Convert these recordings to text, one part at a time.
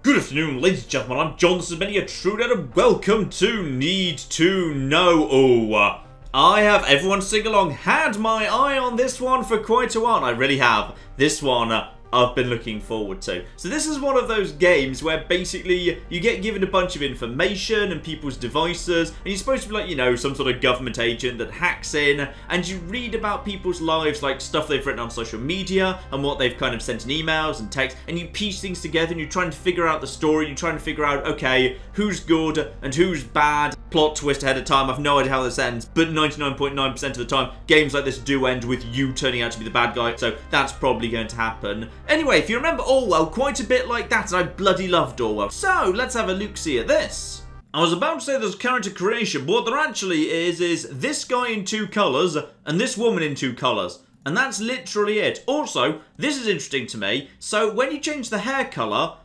Good afternoon, ladies and gentlemen, I'm John, this is Benny, a true dad, and welcome to Need to Know. I have, everyone sing along, had my eye on this one for quite a while. I really have. This one I've been looking forward to. So this is one of those games where basically you get given a bunch of information and people's devices, and you're supposed to be like, you know, some sort of government agent that hacks in, and you read about people's lives, like stuff they've written on social media and what they've kind of sent in emails and texts, and you piece things together and you're trying to figure out the story, you're trying to figure out, okay, who's good and who's bad. Plot twist ahead of time, I've no idea how this ends, but 99.9% of the time, games like this do end with you turning out to be the bad guy, so that's probably going to happen. Anyway, if you remember Orwell, quite a bit like that, and I bloody loved Orwell. So, let's have a look-see at this. I was about to say there's character creation, but what there actually is this guy in two colours, and this woman in two colours. And that's literally it. Also, this is interesting to me, so when you change the hair colour,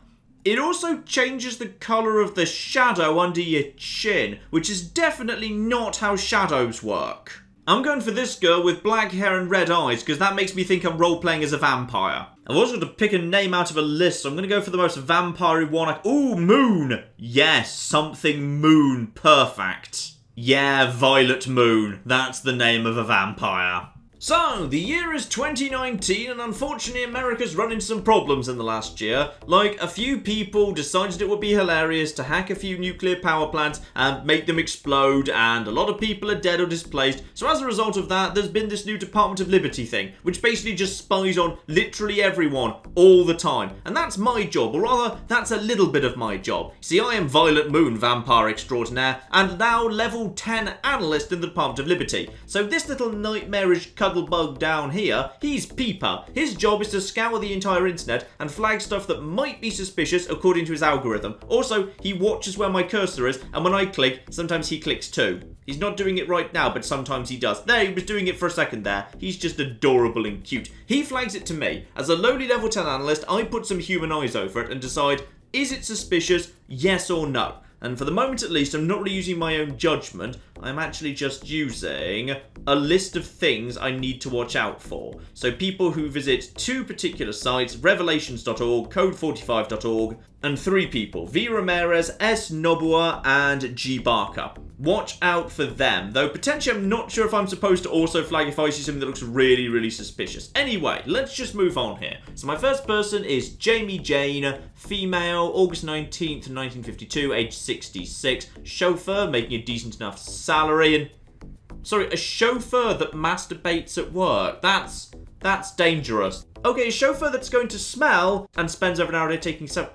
it also changes the colour of the shadow under your chin, which is definitely not how shadows work. I'm going for this girl with black hair and red eyes, because that makes me think I'm role-playing as a vampire. I've also got to pick a name out of a list, so I'm going to go for the most vampire-y one. Ooh, Moon! Yes, something Moon. Perfect. Yeah, Violet Moon. That's the name of a vampire. So, the year is 2019, and unfortunately America's run into some problems in the last year. Like, a few people decided it would be hilarious to hack a few nuclear power plants and make them explode, and a lot of people are dead or displaced. So as a result of that, there's been this new Department of Liberty thing, which basically just spies on literally everyone, all the time. And that's my job, or rather, that's a little bit of my job. See, I am Violet Moon, vampire extraordinaire, and now level 10 analyst in the Department of Liberty. So this little nightmarish bug down here, he's Peeper. His job is to scour the entire internet and flag stuff that might be suspicious according to his algorithm. Also, he watches where my cursor is, and when I click, sometimes he clicks too. He's not doing it right now, but sometimes he does. There, he was doing it for a second there. He's just adorable and cute. He flags it to me. As a lowly level 10 analyst, I put some human eyes over it and decide, is it suspicious, yes or no? And for the moment at least, I'm not really using my own judgment. I'm actually just using a list of things I need to watch out for. So people who visit two particular sites, revelations.org, code45.org, and three people, V. Ramirez, S. Nobua, and G. Barker. Watch out for them, though potentially I'm not sure if I'm supposed to also flag if I see something that looks really, really suspicious. Anyway, let's just move on here. So my first person is Jamie Jane, female, August 19th, 1952, age 66, chauffeur, making a decent enough salary, and... Sorry, a chauffeur that masturbates at work. That's dangerous. Okay, a chauffeur that's going to smell and spends over an hour a day taking some...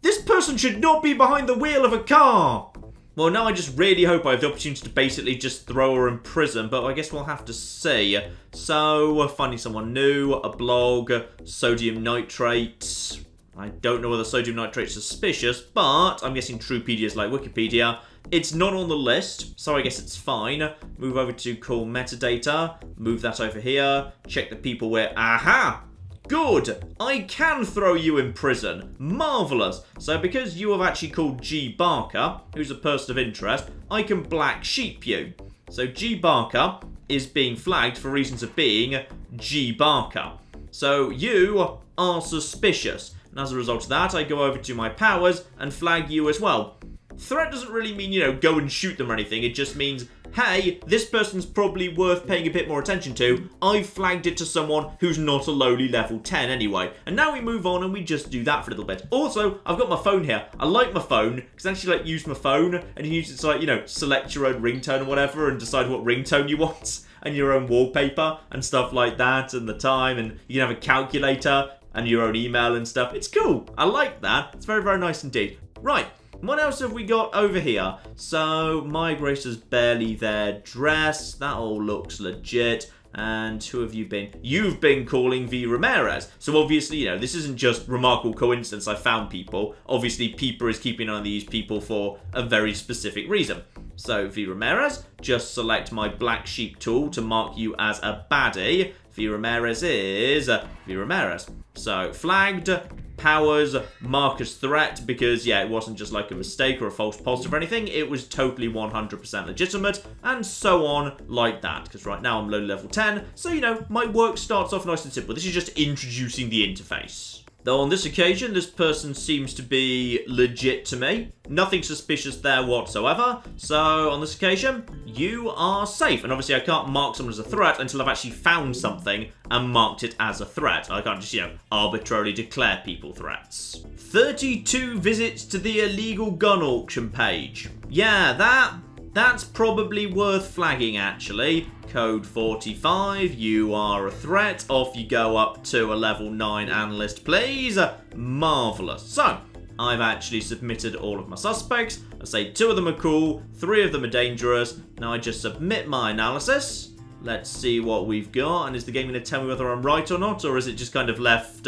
This person should not be behind the wheel of a car! Well, now I just really hope I have the opportunity to basically just throw her in prison, but I guess we'll have to see. So, finding someone new, a blog, sodium nitrate. I don't know whether sodium nitrate's suspicious, but I'm guessing Truepedia is like Wikipedia. It's not on the list, so I guess it's fine. Move over to call metadata, move that over here, check the people where... Aha! Good! I can throw you in prison. Marvellous. So because you have actually called G. Barker, who's a person of interest, I can black sheep you. So G. Barker is being flagged for reasons of being G. Barker. So you are suspicious. And as a result of that, I go over to my powers and flag you as well. Threat doesn't really mean, you know, go and shoot them or anything. It just means, hey, this person's probably worth paying a bit more attention to. I've flagged it to someone who's not a lowly level 10 anyway. And now we move on and we just do that for a little bit. Also, I've got my phone here. I like my phone because I actually like use my phone and you use it to, like, you know, select your own ringtone or whatever and decide what ringtone you want and your own wallpaper and stuff like that and the time, and you can have a calculator and your own email and stuff. It's cool. I like that. It's very, very nice indeed. Right. What else have we got over here? So, my Gracer's barely there. Dress. That all looks legit. And who have you been? You've been calling V. Ramirez. So obviously, you know, this isn't just remarkable coincidence I found people. Obviously, Peeper is keeping an eye on these people for a very specific reason. So, V. Ramirez, just select my black sheep tool to mark you as a baddie. V. Ramirez is V. Ramirez. So, flagged. Powers, mark as threat, because, yeah, it wasn't just like a mistake or a false positive or anything. It was totally 100% legitimate, and so on like that. Because right now I'm low level 10, so, you know, my work starts off nice and simple. This is just introducing the interface. Though on this occasion, this person seems to be legit to me. Nothing suspicious there whatsoever. So on this occasion, you are safe. And obviously I can't mark someone as a threat until I've actually found something and marked it as a threat. I can't just, arbitrarily declare people threats. 32 visits to the illegal gun auction page. Yeah, that's probably worth flagging, actually. Code 45, you are a threat. Off you go up to a level 9 analyst, please. Marvellous. So, I've actually submitted all of my suspects. I say 2 of them are cool, 3 of them are dangerous. Now I just submit my analysis. Let's see what we've got. And is the game going to tell me whether I'm right or not? Or is it just kind of left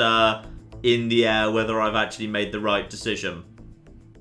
in the air whether I've actually made the right decision?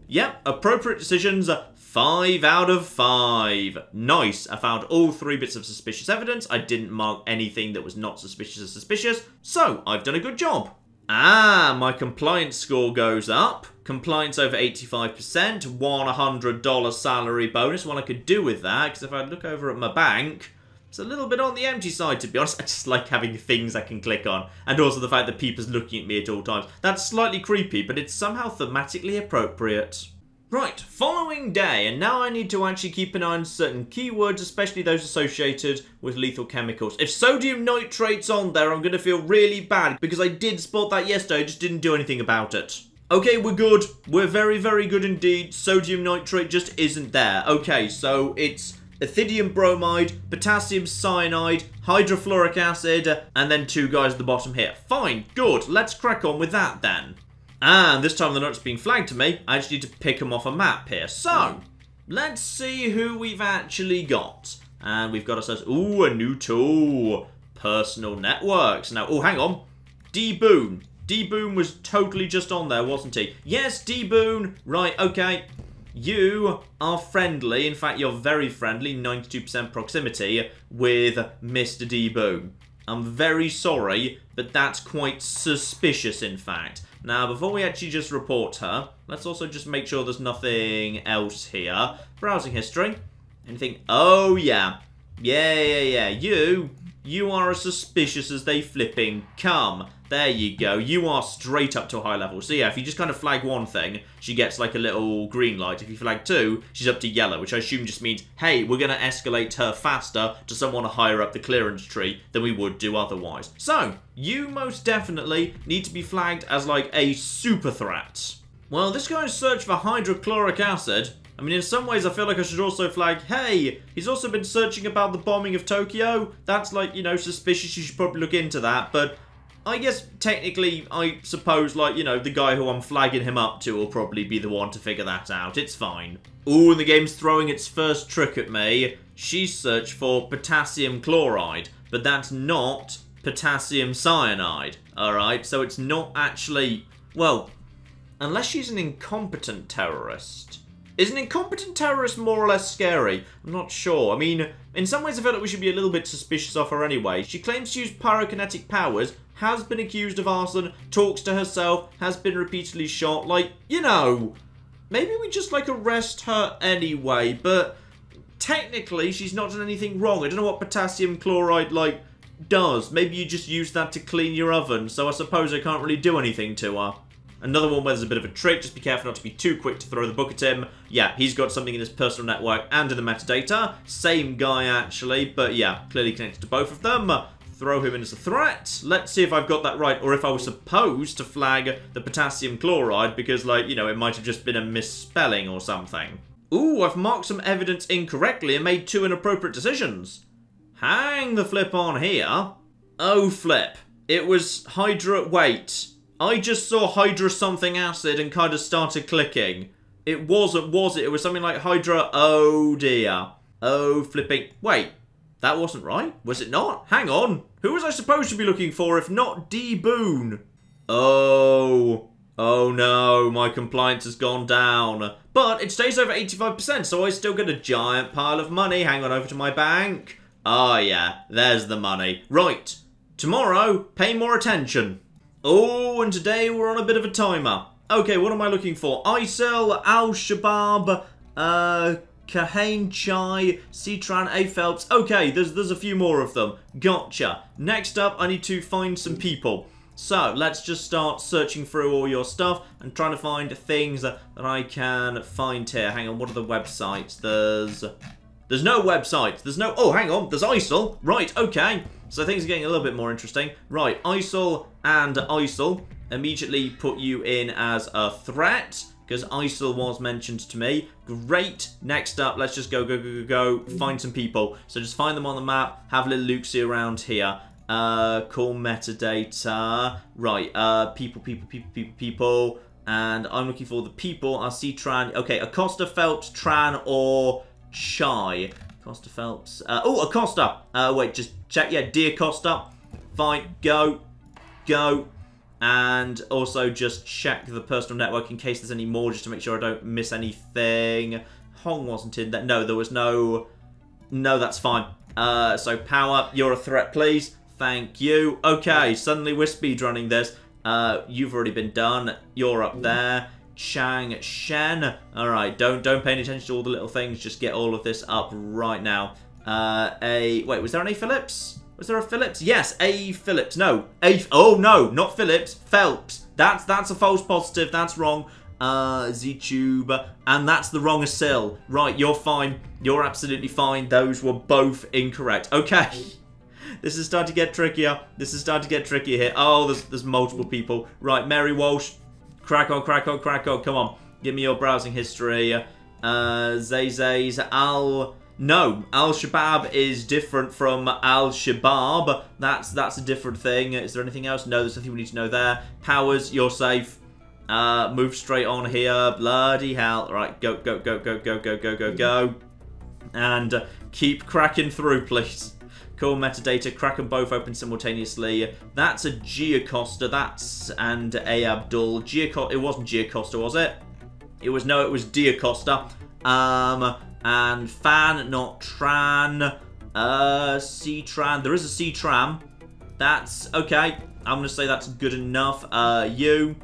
Yep, appropriate decisions. 5 out of 5. Nice. I found all 3 bits of suspicious evidence. I didn't mark anything that was not suspicious as suspicious. So, I've done a good job. Ah, my compliance score goes up. Compliance over 85%. $100 salary bonus. What I could do with that, because if I look over at my bank, it's a little bit on the empty side, to be honest. I just like having things I can click on. And also the fact that people's looking at me at all times. That's slightly creepy, but it's somehow thematically appropriate. Right, following day, and now I need to actually keep an eye on certain keywords, especially those associated with lethal chemicals. If sodium nitrate's on there, I'm going to feel really bad, because I did spot that yesterday, I just didn't do anything about it. Okay, we're good. We're very, very good indeed. Sodium nitrate just isn't there. Okay, so it's ethidium bromide, potassium cyanide, hydrofluoric acid, and then 2 guys at the bottom here. Fine, good. Let's crack on with that then. And this time they're not just being flagged to me, I just need to pick them off a map here. So, let's see who we've actually got. And we've got ourselves, ooh, a new tool. Personal networks. Now, oh, hang on. D-Boon. D-Boon was totally just on there, wasn't he? Yes, D-Boon. Right, okay. You are friendly. In fact, you're very friendly. 92% proximity with Mr. D-Boon. I'm very sorry, but that's quite suspicious, in fact. Now, before we actually just report her, let's also just make sure there's nothing else here. Browsing history. Anything? Oh, yeah. Yeah. You are as suspicious as they flipping come. There you go. You are straight up to a high level. So yeah, if you just kind of flag one thing, she gets like a little green light. If you flag 2, she's up to yellow, which I assume just means, hey, we're going to escalate her faster to someone higher up the clearance tree than we would do otherwise. So, you most definitely need to be flagged as like a super threat. Well, this guy's searched for hydrochloric acid. I mean, in some ways, I feel like I should also flag, hey, he's also been searching about the bombing of Tokyo. That's like, suspicious. You should probably look into that. But I guess, technically, I suppose, like, the guy who I'm flagging him up to will probably be the one to figure that out. It's fine. Ooh, and the game's throwing its first trick at me. She's searched for potassium chloride, but that's not potassium cyanide. Alright, so it's not actually, well, unless she's an incompetent terrorist. Is an incompetent terrorist more or less scary? I'm not sure. I mean, in some ways I feel like we should be a little bit suspicious of her anyway. She claims to use pyrokinetic powers, has been accused of arson, talks to herself, has been repeatedly shot. Like, maybe we just, like, arrest her anyway, but technically she's not done anything wrong. I don't know what potassium chloride, like, does. Maybe you just use that to clean your oven, so I suppose I can't really do anything to her. Another one where there's a bit of a trick, just be careful not to be too quick to throw the book at him. Yeah, he's got something in his personal network and in the metadata. Same guy, actually, but yeah, clearly connected to both of them. Throw him in as a threat. Let's see if I've got that right, or if I was supposed to flag the potassium chloride, because, like, it might have just been a misspelling or something. Ooh, I've marked some evidence incorrectly and made 2 inappropriate decisions. Hang the flip on here. Oh, flip. It was wait. I just saw Hydra something acid and kind of started clicking. It wasn't, was it? It was something like Hydra, oh dear. Oh, flipping. Wait, that wasn't right? Was it not? Hang on. Who was I supposed to be looking for if not D-Boon? Oh no, my compliance has gone down. But it stays over 85%, so I still get a giant pile of money. Hang on over to my bank. Ah, yeah, there's the money. Right, tomorrow, pay more attention. Oh, and today we're on a bit of a timer. Okay, what am I looking for? ISIL, Al-Shabaab, Kahane Chai, Citran, A. Phelps. Okay, there's a few more of them. Gotcha. Next up, I need to find some people. So, let's just start searching through all your stuff and trying to find things that I can find here. Hang on, what are the websites? There's no websites. There's no... Oh, hang on. There's ISIL. Right, okay. So things are getting a little bit more interesting. Right, ISIL and ISIL immediately put you in as a threat, because ISIL was mentioned to me. Great. Next up, let's just go. Find some people. So just find them on the map. Have a little look-see around here. Call metadata. Right, people. And I'm looking for the people. I see Tran. Okay, Acosta, Phelps, Tran, or Chai. Acosta, Phelps. Oh, Acosta. Wait, just check. Yeah, dear Acosta. Fine, go. And also just check the personal network in case there's any more, just to make sure I don't miss anything. Hong wasn't in there. No, there was no... No, that's fine. So, Power, you're a threat, please. Thank you. Okay, suddenly we're speedrunning this. You've already been done. You're up there. Chang Shen. Alright, don't pay any attention to all the little things. Just get all of this up right now. Wait, was there an A. Phillips? Was there a Phillips? Yes, A. Phillips. No. Oh, no, not Phillips. Phelps. That's a false positive. That's wrong. Z-Tube. And that's the wrong Asil. Right, you're fine. You're absolutely fine. Those were both incorrect. Okay. This is starting to get trickier. Here. Oh, there's multiple people. Right, Mary Walsh. Crack on. Come on. Give me your browsing history. Zay's No, Al-Shabaab is different from Al-Shabaab. That's a different thing. Is there anything else? No, there's nothing we need to know there. Powers, you're safe. Move straight on here. Bloody hell. Right, go. And keep cracking through, please. Cool, metadata. Crack them both open simultaneously. That's a Giacosta. And A. Abdul. It wasn't Giacosta, was it? It was Diacosta. And Fan, not Tran. C-Tran. There is a C-Tram. That's okay. I'm going to say that's good enough. You,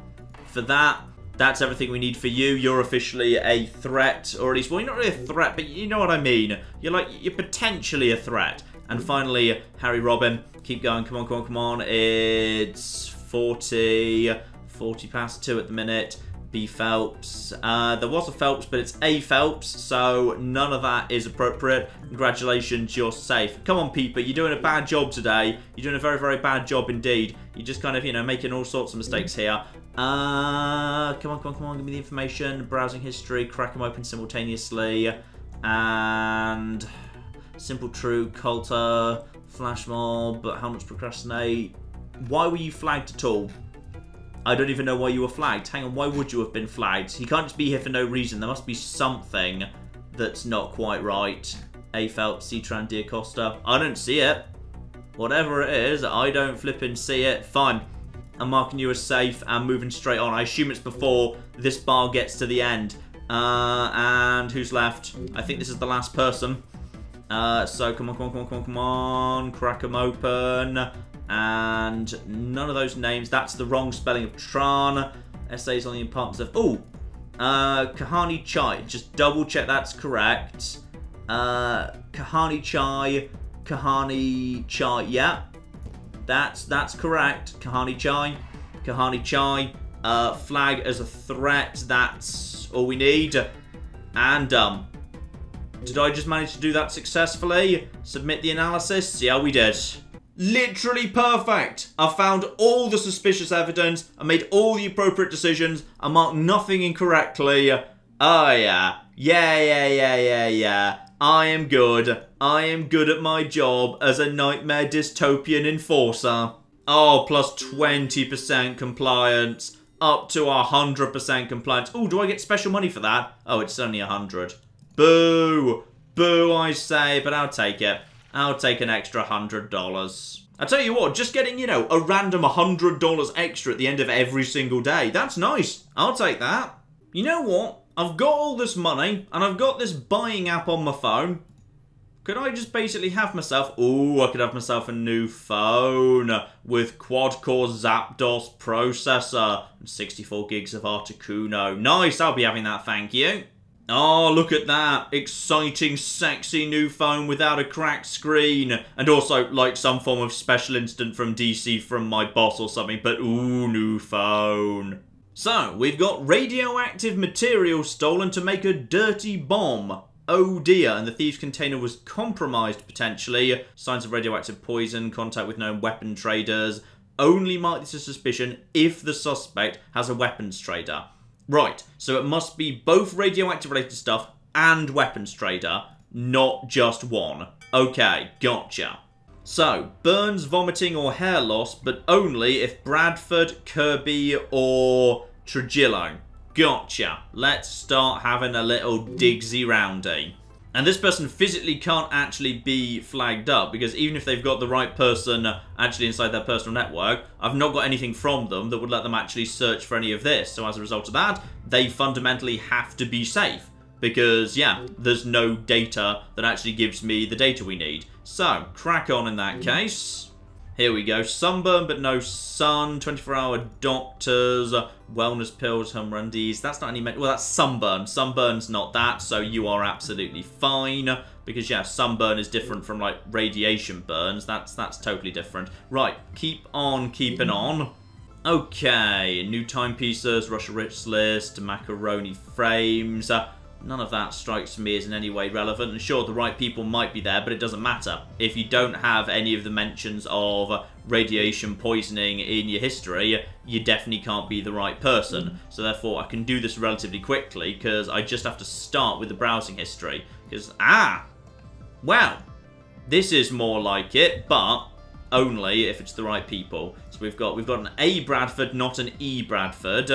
for that. That's everything we need for you. You're officially a threat. Or at least, well, you're not really a threat, but you know what I mean. You're potentially a threat. And finally, Harry Robin. Keep going. Come on. It's 40 past 2 at the minute. B. Phelps. There was a Phelps, but it's A. Phelps, so none of that is appropriate. Congratulations, you're safe. Come on, Peeper, you're doing a bad job today. You're doing a very, very bad job indeed. You're just kind of, making all sorts of mistakes here. Come on, give me the information. Browsing history, crack them open simultaneously. And... Simple True, Coulter, Flash Mob, How Much Procrastinate. Why were you flagged at all? I don't even know why you were flagged. Hang on, why would you have been flagged? He can't just be here for no reason. There must be something that's not quite right. A. Phelps, C-Tran, Diacosta. I don't see it. Whatever it is, I don't flippin' see it. Fine. I'm marking you as safe and moving straight on. I assume it's before this bar gets to the end. And who's left? I think this is the last person. So come on. Crack them open. And none of those names. That's the wrong spelling of Tran. Essays on the importance of... Oh! Kahani Chai. Just double check that's correct. Kahani Chai. Yeah. That's correct. Kahani Chai. Flag as a threat. That's all we need. And did I just manage to do that successfully? Submit the analysis. See how we did. Literally perfect. I found all the suspicious evidence. I made all the appropriate decisions. I marked nothing incorrectly. Oh, yeah. Yeah. I am good. I am good at my job as a nightmare dystopian enforcer. Oh, plus 20% compliance. Up to 100% compliance. Oh, do I get special money for that? Oh, it's only 100. Boo. Boo, I say, but I'll take it. I'll take an extra $100. I tell you what, just getting, a random $100 extra at the end of every single day. That's nice. I'll take that. You know what? I've got all this money, and I've got this buying app on my phone. Could I just basically have myself... Ooh, I could have myself a new phone with quad-core Zapdos processor and 64 gigs of Articuno. Nice, I'll be having that, thank you. Oh, look at that. Exciting, sexy new phone without a cracked screen. And also, like, some form of special incident from DC from my boss or something. But, ooh, new phone. So, we've got radioactive material stolen to make a dirty bomb. Oh dear, and the thieves' container was compromised, potentially. Signs of radioactive poison, contact with known weapon traders. Only mark this as suspicion if the suspect has a weapons trader. Right, so it must be both radioactive related stuff and weapons trader, not just one. Okay, gotcha. So, burns, vomiting or hair loss, but only if Bradford, Kirby or Trujillo. Gotcha. Let's start having a little digsy roundy. And this person physically can't actually be flagged up because even if they've got the right person actually inside their personal network, I've not got anything from them that would let them actually search for any of this. So as a result of that, they fundamentally have to be safe because, yeah, there's no data that actually gives me the data we need. So, crack on in that case. Here we go. Sunburn but no sun. 24-hour doctors. Wellness pills. Home remedies. That's not any... Well, that's sunburn. Sunburn's not that, so you are absolutely fine. Because, yeah, sunburn is different from, like, radiation burns. That's totally different. Right. Keep on keeping on. Okay. New timepieces. Russia Rich list. Macaroni frames. None of that strikes me as in any way relevant. And sure, the right people might be there, but it doesn't matter. If you don't have any of the mentions of radiation poisoning in your history, you definitely can't be the right person. So therefore, I can do this relatively quickly, because I just have to start with the browsing history. Because, well, this is more like it, but only if it's the right people. So we've got an A Bradford, not an E Bradford.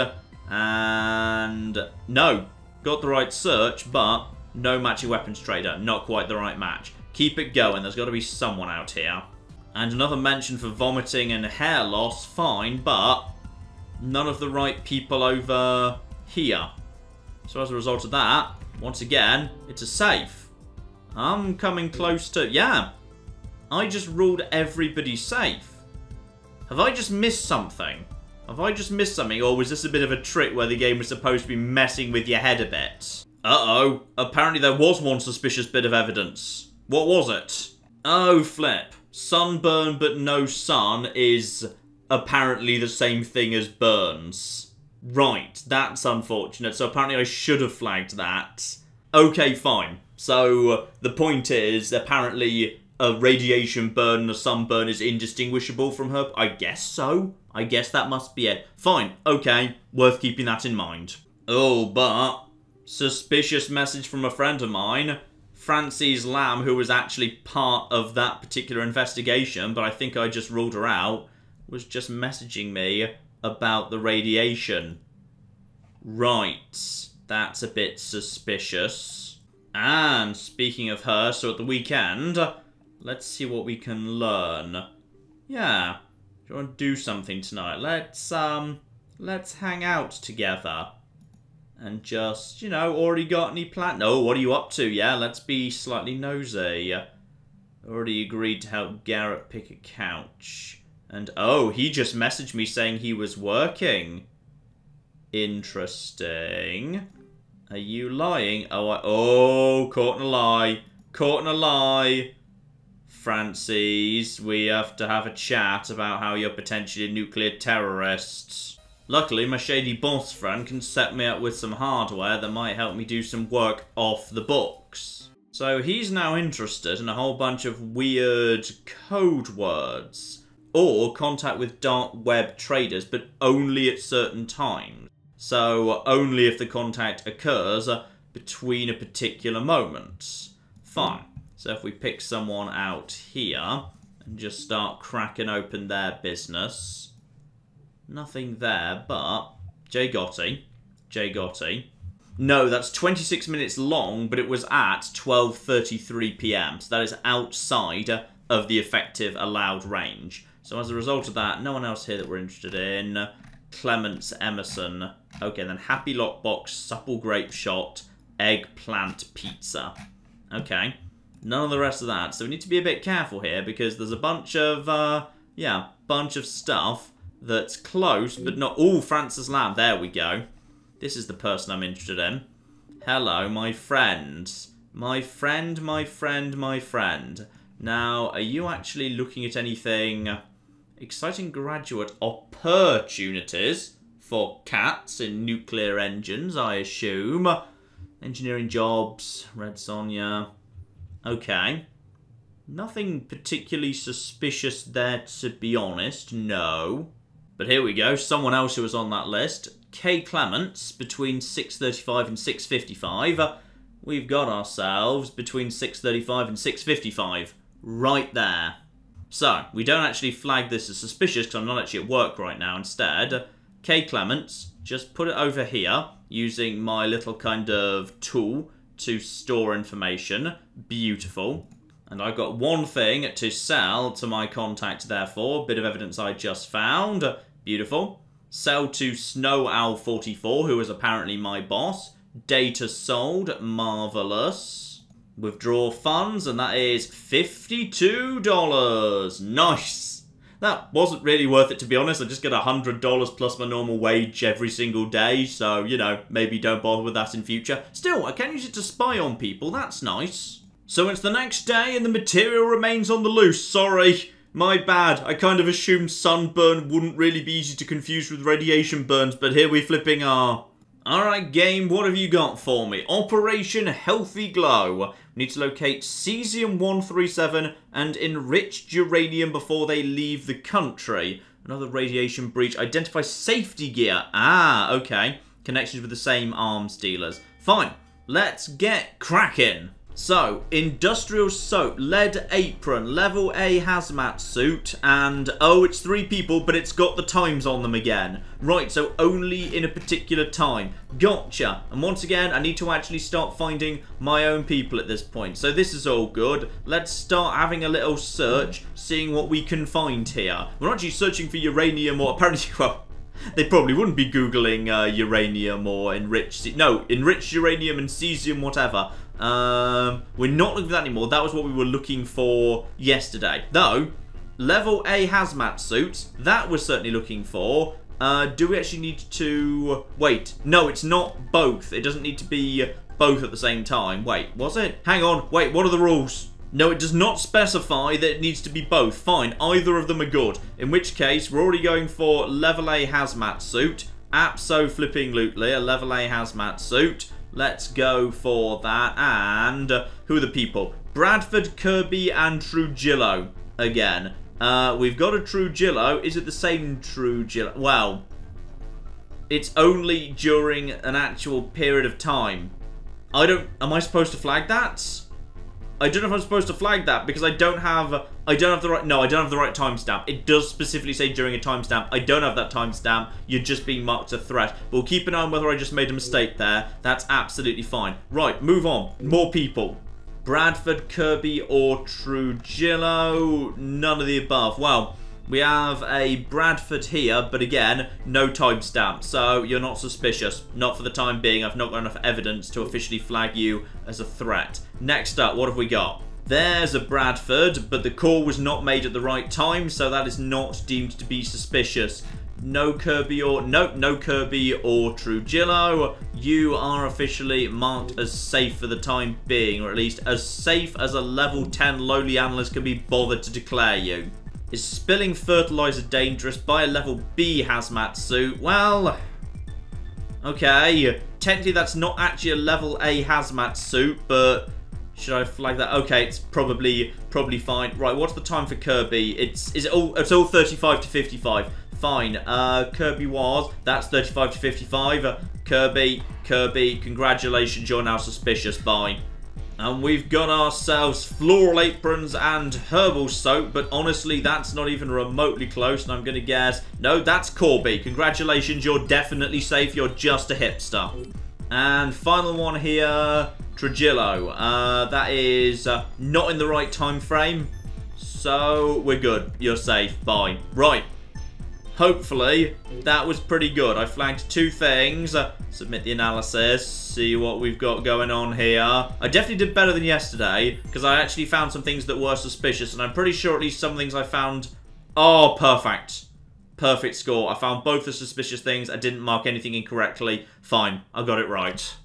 And no. Got the right search, but no matching weapons trader. Not quite the right match. Keep it going. There's got to be someone out here. And another mention for vomiting and hair loss. Fine, but none of the right people over here. So as a result of that, once again, it's a safe. I'm coming close to... Yeah. I just ruled everybody safe. Have I just missed something? Have I just missed something, or was this a bit of a trick where the game was supposed to be messing with your head a bit? Uh-oh. Apparently there was one suspicious bit of evidence. What was it? Oh, flip. Sunburn but no sun is apparently the same thing as burns. Right, that's unfortunate. So apparently I should have flagged that. Okay, fine. So the point is, apparently a radiation burn and a sunburn is indistinguishable from her. I guess so. I guess that must be it. Fine. Okay. Worth keeping that in mind. Oh, but suspicious message from a friend of mine. Frances Lamb, who was actually part of that particular investigation, but I think I just ruled her out, was just messaging me about the radiation. Right. That's a bit suspicious. And speaking of her, so at the weekend, let's see what we can learn. Yeah. Do you want to do something tonight? Let's hang out together. And just, you know, already got any plan? No, what are you up to? Yeah, let's be slightly nosy. Already agreed to help Garrett pick a couch. And, oh, he just messaged me saying he was working. Interesting. Are you lying? Oh, caught in a lie. Caught in a lie. Frances, we have to have a chat about how you're potentially a nuclear terrorist. Luckily, my shady boss friend can set me up with some hardware that might help me do some work off the books. So he's now interested in a whole bunch of weird code words. Or contact with dark web traders, but only at certain times. So only if the contact occurs between a particular moment. Fine. So if we pick someone out here and just start cracking open their business. Nothing there, but Jay Gotti. No, that's 26 minutes long, but it was at 12:33 PM. So that is outside of the effective allowed range. So as a result of that, no one else here that we're interested in. Clements Emerson. Okay, then Happy Lockbox, Supple Grape Shot, Eggplant Pizza. Okay. None of the rest of that. So we need to be a bit careful here because there's a bunch of, bunch of stuff that's close, but not... Ooh, Frances Lamb. There we go. This is the person I'm interested in. Hello, my friend. My friend, my friend, my friend. Now, are you actually looking at anything... Exciting graduate opportunities for cats in nuclear engines, I assume. Engineering jobs, Red Sonja. Okay. Nothing particularly suspicious there, to be honest, no. But here we go, someone else who was on that list. K. Clements, between 6:35 and 6:55. We've got ourselves between 6:35 and 6:55. Right there. So, we don't actually flag this as suspicious because I'm not actually at work right now. Instead, K. Clements, just put it over here using my little kind of tool to store information. Beautiful. And I've got one thing to sell to my contact, therefore. Bit of evidence I just found. Beautiful. Sell to Snow Owl 44, who is apparently my boss. Data sold. Marvellous. Withdraw funds, and that is $52. Nice. That wasn't really worth it, to be honest. I just get $100 plus my normal wage every single day, so, you know, maybe don't bother with that in future. Still, I can use it to spy on people. That's nice. So it's the next day, and the material remains on the loose. Sorry. My bad. I kind of assumed sunburn wouldn't really be easy to confuse with radiation burns, but here we flipping are. Alright, game, what have you got for me? Operation Healthyglow. We need to locate cesium-137 and enriched uranium before they leave the country. Another radiation breach. Identify safety gear. Ah, okay. Connections with the same arms dealers. Fine. Let's get cracking. So, industrial soap, lead apron, level A hazmat suit, and, oh, it's 3 people, but it's got the times on them again. Right, so only in a particular time. Gotcha. And once again, I need to actually start finding my own people at this point. So this is all good. Let's start having a little search, seeing what we can find here. We're not actually searching for uranium or apparently, well... They probably wouldn't be Googling uranium or enriched... No, enriched uranium and cesium, whatever. We're not looking for that anymore. That was what we were looking for yesterday. Though, level A hazmat suits, that we're certainly looking for. Do we actually need to... Wait, no, it's not both. It doesn't need to be both at the same time. Wait, was it? Hang on, wait, what are the rules? No, it does not specify that it needs to be both. Fine, either of them are good. In which case, we're already going for level A hazmat suit. Abso-flipping-lutely, a level A hazmat suit. Let's go for that. And who are the people? Bradford, Kirby, and Trujillo. Again. We've got a Trujillo. Is it the same Trujillo? Well, it's only during an actual period of time. Am I supposed to flag that? I don't know if I'm supposed to flag that because I don't have the right timestamp. It does specifically say during a timestamp. I don't have that timestamp. You're just being marked a threat. But we'll keep an eye on whether I just made a mistake there. That's absolutely fine. Right, move on. More people. Bradford, Kirby, or Trujillo? None of the above. Well, we have a Bradford here, but again, no timestamp. So you're not suspicious. Not for the time being. I've not got enough evidence to officially flag you as a threat. Next up, what have we got? There's a Bradford, but the call was not made at the right time, so that is not deemed to be suspicious. No Kirby or... Nope, no Kirby or Trujillo. You are officially marked as safe for the time being, or at least as safe as a level 10 lowly analyst can be bothered to declare you. Is spilling fertilizer dangerous? Buy a level B hazmat suit. Well, okay. Technically, that's not actually a level A hazmat suit, but should I flag that? Okay, it's probably fine. Right, what's the time for Kirby? It's all 35 to 55. Fine. Kirby was. That's 35 to 55. Kirby, congratulations, you're now suspicious. Bye. And we've got ourselves floral aprons and herbal soap, but honestly, that's not even remotely close, and I'm going to guess... No, that's Corby. Congratulations, you're definitely safe. You're just a hipster. And final one here, Trujillo. That is not in the right time frame, so we're good. You're safe. Bye. Right. Hopefully, that was pretty good. I flagged 2 things. Submit the analysis. See what we've got going on here. I definitely did better than yesterday, because I actually found some things that were suspicious, and I'm pretty sure at least some things I found... Oh, perfect. Perfect score. I found both the suspicious things. I didn't mark anything incorrectly. Fine. I got it right.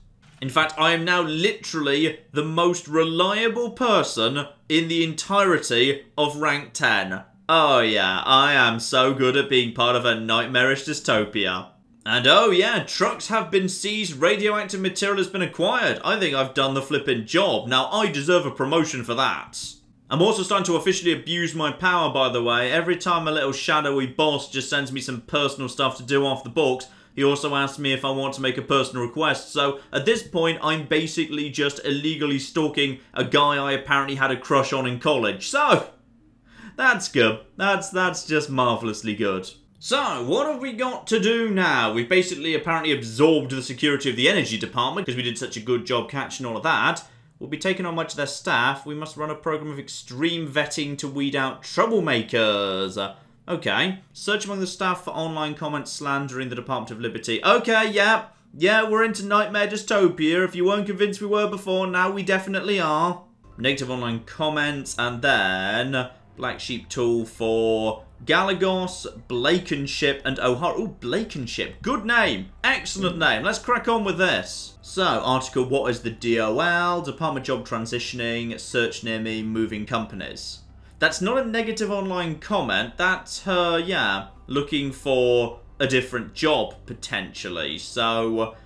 In fact, I am now literally the most reliable person in the entirety of rank 10. Oh yeah, I am so good at being part of a nightmarish dystopia. And oh yeah, trucks have been seized, radioactive material has been acquired. I think I've done the flippin' job. Now I deserve a promotion for that. I'm also starting to officially abuse my power, by the way. Every time a little shadowy boss just sends me some personal stuff to do off the books, he also asks me if I want to make a personal request. So at this point, I'm basically just illegally stalking a guy I apparently had a crush on in college. So that's good. That's just marvellously good. So, what have we got to do now? We've basically apparently absorbed the security of the energy department because we did such a good job catching all of that. We'll be taking on much of their staff. We must run a program of extreme vetting to weed out troublemakers. Okay. Search among the staff for online comments slandering the Department of Liberty. Okay, yeah. Yeah, we're into nightmare dystopia. If you weren't convinced we were before, now we definitely are. Negative online comments, and then Black Sheep tool for Galagos, Blankenship, and O'Hara. Oh, Blankenship. Good name. Excellent name. Let's crack on with this. So, article, what is the DOL? Department job transitioning, search near me, moving companies. That's not a negative online comment. That's her, yeah, looking for a different job, potentially. So,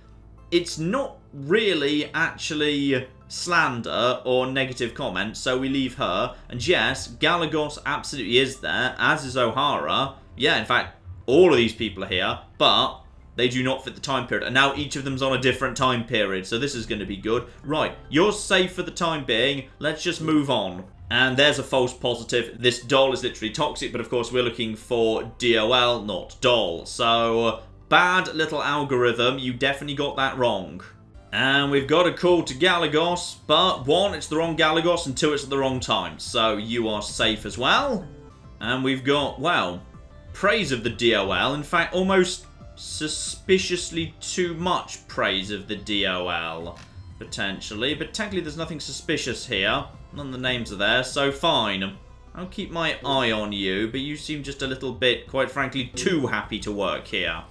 it's not really actually slander or negative comment, so we leave her. And yes, Galagos absolutely is there, as is O'Hara. Yeah, in fact, all of these people are here, but they do not fit the time period. And now each of them's on a different time period, so this is going to be good. Right, you're safe for the time being. Let's just move on. And there's a false positive. This doll is literally toxic, but of course we're looking for DOL, not doll. So, bad little algorithm. You definitely got that wrong. And we've got a call to Galagos, but one, it's the wrong Galagos, and two, it's at the wrong time. So you are safe as well. And we've got, well, praise of the DOL. In fact, almost suspiciously too much praise of the DOL, potentially. But technically, there's nothing suspicious here. None of the names are there, so fine. I'll keep my eye on you, but you seem just a little bit, quite frankly, too happy to work here.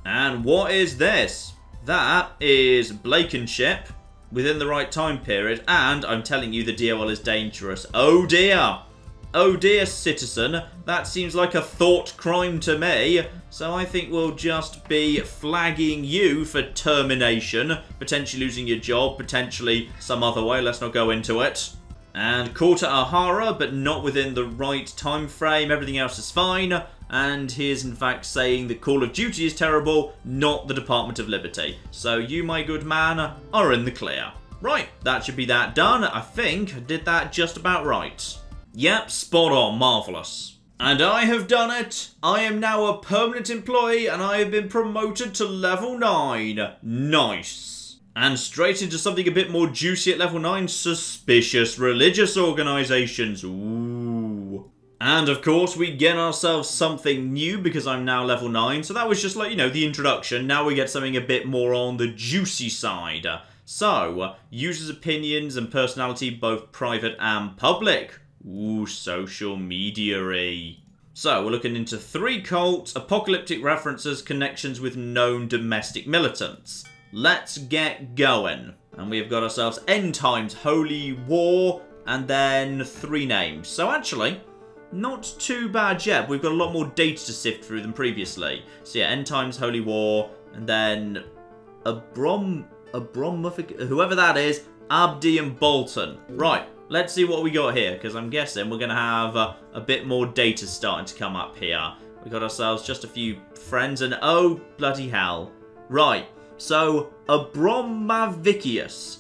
And what is this? That is Blankenship within the right time period, and I'm telling you the DOL is dangerous. Oh dear. Oh dear, citizen. That seems like a thought crime to me. So I think we'll just be flagging you for termination, potentially losing your job, potentially some other way. Let's not go into it. And call to O'Hara, but not within the right time frame. Everything else is fine. And he is in fact saying that Call of Duty is terrible, not the Department of Liberty. So you, my good man, are in the clear. Right, that should be that done. I think I did that just about right. Yep, spot on, marvellous. And I have done it. I am now a permanent employee and I have been promoted to level 9. Nice. And straight into something a bit more juicy at level 9, suspicious religious organisations. Ooh. And of course, we get ourselves something new because I'm now level 9. So that was just like, you know, the introduction. Now we get something a bit more on the juicy side. So, users' opinions and personality, both private and public. Ooh, social media-y. So, we're looking into 3 cults, apocalyptic references, connections with known domestic militants. Let's get going. And we've got ourselves End Times, Holy War, and then 3 names. So actually, not too bad yet. We've got a lot more data to sift through than previously. So yeah, End Times, Holy War, and then whoever that is, Abdi and Bolton. Right, let's see what we got here, because I'm guessing we're going to have a bit more data starting to come up here. We got ourselves just a few friends, and oh, bloody hell. Right, so Abromavicius,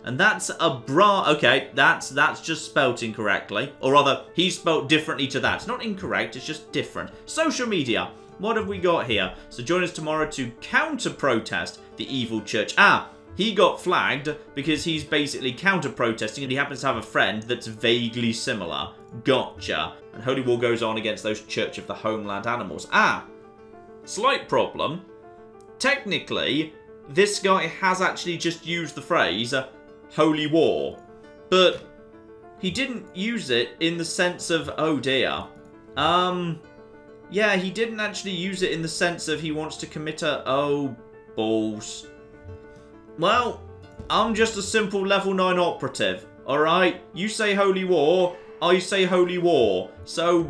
and that's okay, that's just spelt incorrectly, or rather, he's spelt differently to that. It's not incorrect, it's just different. Social media, what have we got here? So join us tomorrow to counter-protest the evil church. Ah, he got flagged because he's basically counter-protesting and he happens to have a friend that's vaguely similar. Gotcha. And Holy War goes on against those Church of the Homeland Animals. Ah, slight problem. Technically, this guy has actually just used the phrase Holy War, but he didn't use it in the sense of, oh dear. Yeah, he didn't actually use it in the sense of he wants to commit a, oh, balls. Well, I'm just a simple level 9 operative, alright? You say holy war, I say holy war. So,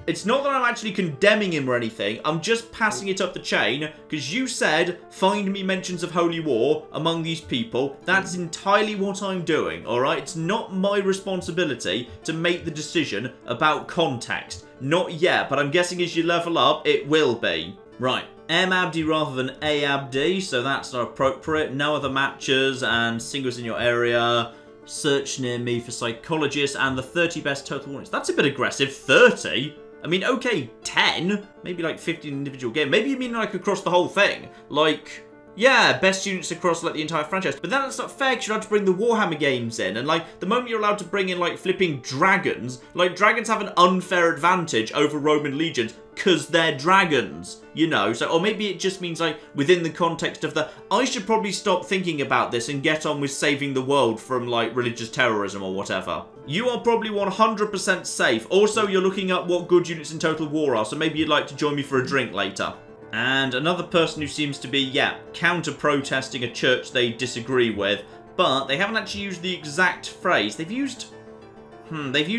it's not that I'm actually condemning him or anything, I'm just passing it up the chain, because you said, find me mentions of holy war among these people. That's entirely what I'm doing, alright? It's not my responsibility to make the decision about context. Not yet, but I'm guessing as you level up, it will be. Right. M Abdi rather than A Abdi, so that's not appropriate. No other matches and singles in your area. Search near me for psychologists and the 30 best total warnings. That's a bit aggressive. 30? I mean, okay, 10? Maybe like 15 individual game. Maybe you mean like across the whole thing. Like, yeah, best units across like the entire franchise. But then that's not fair because you're allowed to bring the Warhammer games in. And like, the moment you're allowed to bring in like flipping dragons, like dragons have an unfair advantage over Roman legions because they're dragons, you know. So, or maybe it just means like within the context of the, I should probably stop thinking about this and get on with saving the world from like religious terrorism or whatever. You are probably 100% safe. Also, you're looking up what good units in Total War are, so maybe you'd like to join me for a drink later. And another person who seems to be, yeah, counter-protesting a church they disagree with, but they haven't actually used the exact phrase. They've used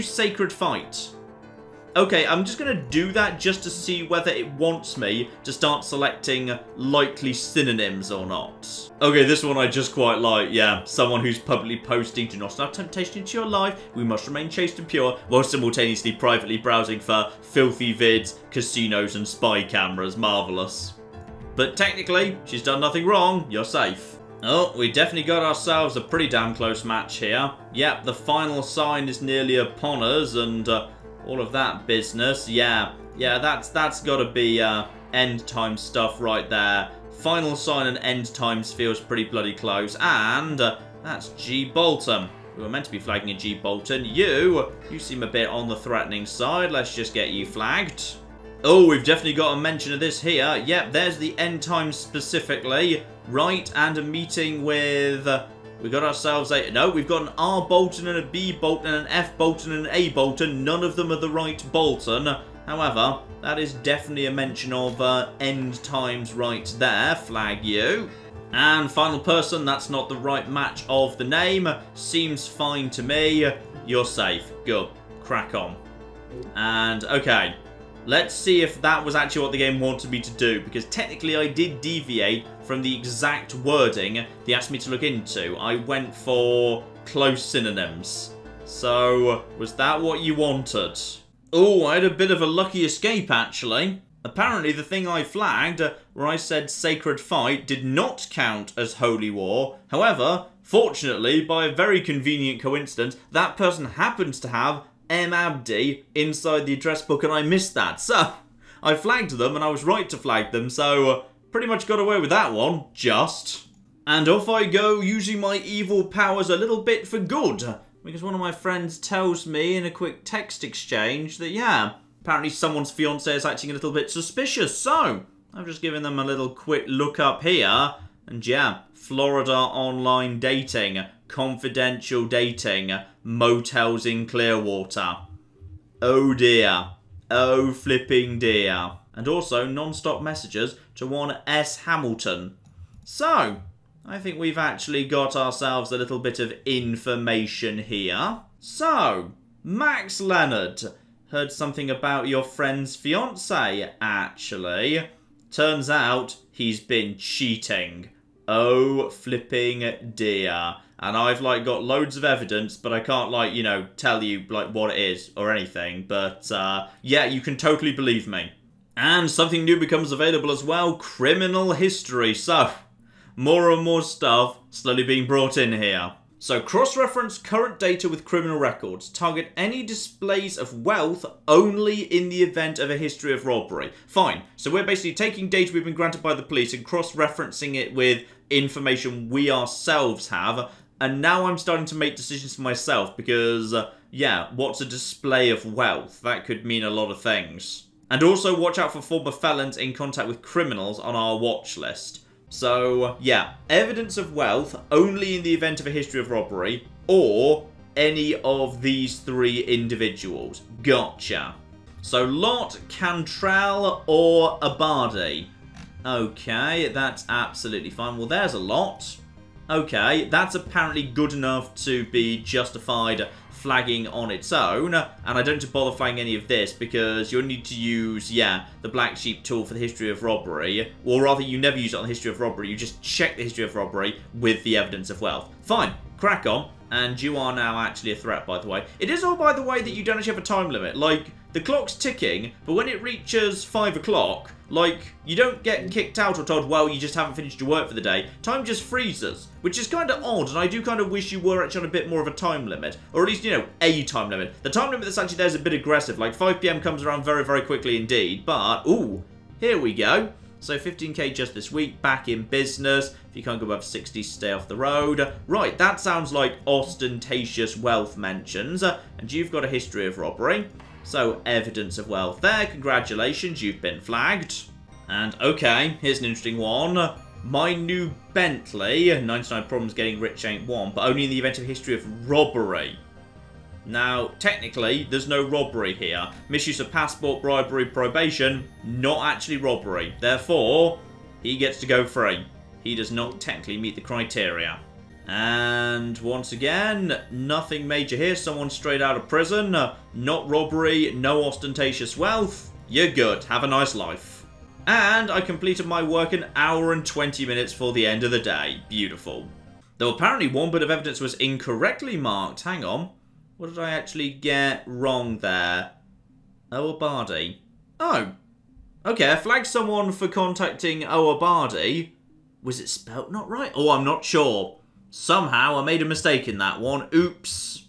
sacred fight. Okay, I'm just going to do that just to see whether it wants me to start selecting likely synonyms or not. Okay, this one I just quite like, yeah. Someone who's publicly posting, do not allow temptation into your life, we must remain chaste and pure, while simultaneously privately browsing for filthy vids, casinos and spy cameras. Marvellous. But technically, she's done nothing wrong, you're safe. Oh, we definitely got ourselves a pretty damn close match here. Yep, the final sign is nearly upon us, and all of that business. Yeah, that's got to be end time stuff right there. Final sign and end times feels pretty bloody close. And that's G. Bolton. We were meant to be flagging a G. Bolton. You seem a bit on the threatening side. Let's just get you flagged. Oh, we've definitely got a mention of this here. Yep, there's the end times specifically. Right, and a meeting with... we got ourselves a... no, we've got an R Bolton and a B Bolton and an F Bolton and an A Bolton. None of them are the right Bolton. However, that is definitely a mention of end times right there. Flag you. And final person, that's not the right match of the name. Seems fine to me. You're safe. Good. Crack on. And, okay. Let's see if that was actually what the game wanted me to do, because technically I did deviate from the exact wording they asked me to look into. I went for close synonyms. So, was that what you wanted? Oh, I had a bit of a lucky escape, actually. Apparently, the thing I flagged, where I said sacred fight, did not count as holy war. However, fortunately, by a very convenient coincidence, that person happens to have M. Abdi inside the address book, and I missed that. So, I flagged them, and I was right to flag them, so pretty much got away with that one, just. And off I go, using my evil powers a little bit for good, because one of my friends tells me in a quick text exchange that, yeah, apparently someone's fiancé is acting a little bit suspicious, so I've just given them a little quick look up here, and yeah, Florida online dating, confidential dating, motels in Clearwater. Oh dear. Oh flipping dear. And also non-stop messages to one S. Hamilton. So, I think we've actually got ourselves a little bit of information here. So, Max Leonard. Heard something about your friend's fiancé, actually. Turns out he's been cheating. Oh flipping dear. And I've, like, got loads of evidence, but I can't, like, you know, tell you, like, what it is or anything. But, yeah, you can totally believe me. And something new becomes available as well, criminal history. So, more and more stuff slowly being brought in here. So, cross-reference current data with criminal records. Target any displays of wealth only in the event of a history of robbery. Fine. So, we're basically taking data we've been granted by the police and cross-referencing it with information we ourselves have. And now I'm starting to make decisions for myself because, yeah, what's a display of wealth? That could mean a lot of things. And also watch out for former felons in contact with criminals on our watch list. So, yeah, evidence of wealth only in the event of a history of robbery or any of these three individuals. Gotcha. So, Lot, Cantrell, or Abadi. Okay, that's absolutely fine. Well, there's a lot. Okay, that's apparently good enough to be justified flagging on its own, and I don't need to bother flagging any of this because you'll need to use, yeah, the black sheep tool for the history of robbery, or rather you never use it on the history of robbery, you just check the history of robbery with the evidence of wealth. Fine, crack on, and you are now actually a threat, by the way. It is all, by the way, that you don't actually have a time limit. Like, the clock's ticking, but when it reaches 5 o'clock, like, you don't get kicked out or told, well, you just haven't finished your work for the day. Time just freezes, which is kind of odd, and I do kind of wish you were actually on a bit more of a time limit. Or at least, you know, a time limit. The time limit that's actually there is a bit aggressive. Like, 5 PM comes around very, very quickly indeed. But, ooh, here we go. So 15k just this week, back in business. If you can't go above 60, stay off the road. Right, that sounds like ostentatious wealth mentions. And you've got a history of robbery. So, evidence of wealth there. Congratulations, you've been flagged. And, okay, here's an interesting one. My new Bentley. 99 problems getting rich ain't one, but only in the event of history of robbery. Now, technically, there's no robbery here. Misuse of passport, bribery, probation, not actually robbery. Therefore, he gets to go free. He does not technically meet the criteria. And once again, nothing major here. Someone straight out of prison. Not robbery, no ostentatious wealth. You're good. Have a nice life. And I completed my work an hour and 20 minutes for the end of the day. Beautiful. Though apparently one bit of evidence was incorrectly marked. Hang on. What did I actually get wrong there? Oabadi. Oh. Okay, I flagged someone for contacting Oabadi. Was it spelt not right? Oh, I'm not sure. Somehow I made a mistake in that one. Oops.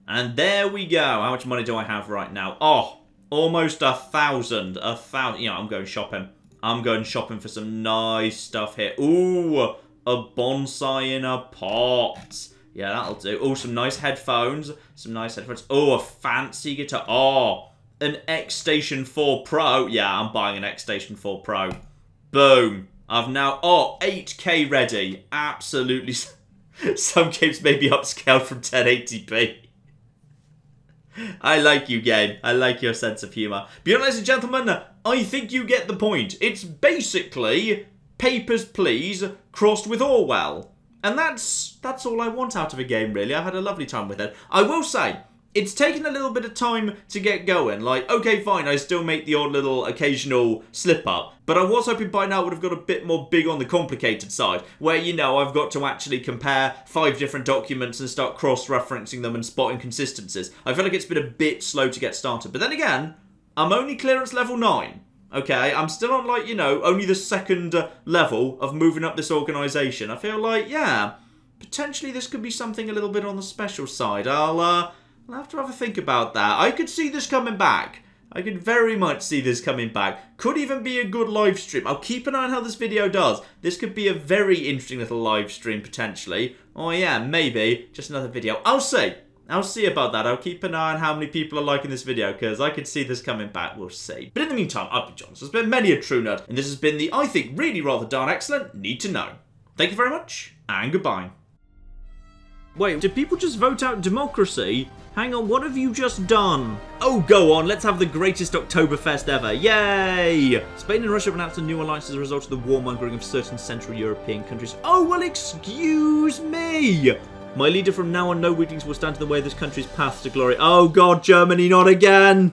And there we go. How much money do I have right now? Oh, almost 1,000. 1,000. You know, I'm going shopping. I'm going shopping for some nice stuff here. Ooh, a bonsai in a pot. Yeah, that'll do. Oh, some nice headphones. Some nice headphones. Oh, a fancy guitar. Oh, an X Station 4 Pro. Yeah, I'm buying an X Station 4 Pro. Boom. I've now... Oh, 8K ready. Absolutely... Some games may be upscaled from 1080p. I like you, game. I like your sense of humour. But ladies and gentlemen, I think you get the point. It's basically Papers, Please crossed with Orwell. And that's all I want out of a game, really. I had a lovely time with it. I will say, it's taken a little bit of time to get going. Like, okay, fine, I still make the odd little occasional slip-up. But I was hoping by now I would have got a bit more big on the complicated side. Where, you know, I've got to actually compare 5 different documents and start cross-referencing them and spotting consistencies. I feel like it's been a bit slow to get started. But then again, I'm only clearance level 9. Okay, I'm still on, like, you know, only the 2nd level of moving up this organisation. I feel like, yeah, potentially this could be something a little bit on the special side. I'll have to have a think about that. I could see this coming back. I could very much see this coming back. Could even be a good live stream. I'll keep an eye on how this video does. This could be a very interesting little live stream, potentially. Oh yeah, maybe. Just another video. I'll see. I'll see about that. I'll keep an eye on how many people are liking this video, because I could see this coming back. We'll see. But in the meantime, I've been John. This has been many a true nerd, and this has been the, I think, really rather darn excellent Need to Know. Thank you very much, and goodbye. Wait, did people just vote out democracy? Hang on, what have you just done? Oh, go on, let's have the greatest Oktoberfest ever. Yay! Spain and Russia have announced a new alliance as a result of the warmongering of certain Central European countries. Oh, well, excuse me! My leader from now on, no weaklings will stand in the way of this country's path to glory. Oh, God, Germany, not again!